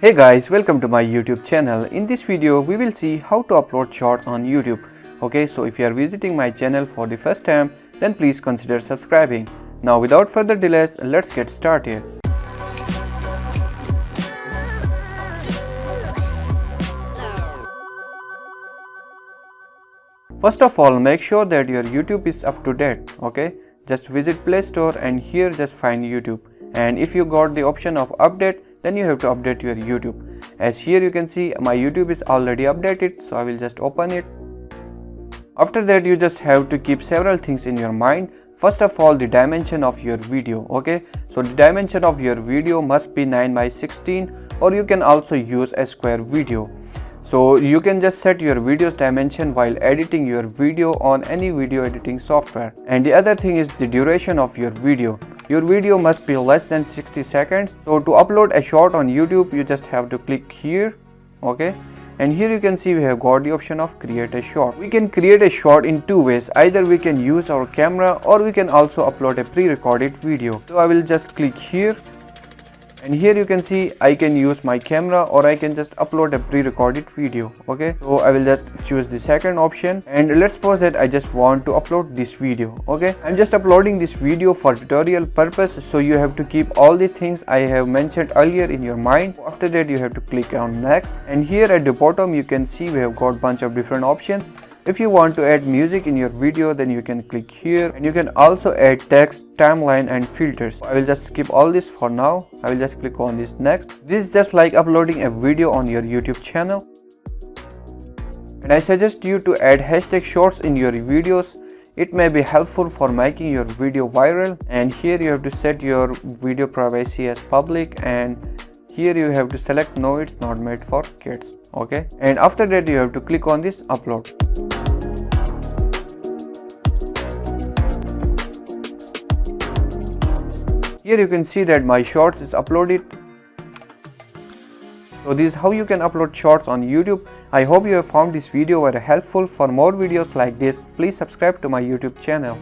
Hey guys, welcome to my YouTube channel. In this video we will see how to upload shorts on YouTube. Okay, so if you are visiting my channel for the first time, then please consider subscribing. Now without further delays, let's get started. First of all, make sure that your YouTube is up to date. Okay, just visit Play Store and here just find YouTube. And if you got the option of update, then you have to update your YouTube. As here you can see my YouTube is already updated, so I will just open it. After that, you just have to keep several things in your mind. First of all, the dimension of your video. Okay, so the dimension of your video must be 9 by 16, or you can also use a square video. So you can just set your video's dimension while editing your video on any video editing software. And the other thing is the duration of your video. Your video must be less than 60 seconds. So to upload a short on YouTube, you just have to click here. Okay, and here you can see we have got the option of create a short. We can create a short in two ways. Either we can use our camera or we can also upload a pre-recorded video. So I will just click here. And here you can see I can use my camera or I can just upload a pre-recorded video. Okay, so I will just choose the second option, and let's suppose that I just want to upload this video. Okay, I'm just uploading this video for tutorial purpose, so you have to keep all the things I have mentioned earlier in your mind. After that, you have to click on next, and here at the bottom you can see we have got bunch of different options. If you want to add music in your video, then you can click here, and you can also add text, timeline and filters. I will just skip all this for now. I will just click on this next. This is just like uploading a video on your YouTube channel. And I suggest you to add hashtag shorts in your videos. It may be helpful for making your video viral. And here you have to set your video privacy as public, and here you have to select no, it's not made for kids. Okay, and after that you have to click on this upload. Here you can see that my shorts is uploaded. So this is how you can upload shorts on YouTube. I hope you have found this video very helpful. For more videos like this, please subscribe to my YouTube channel.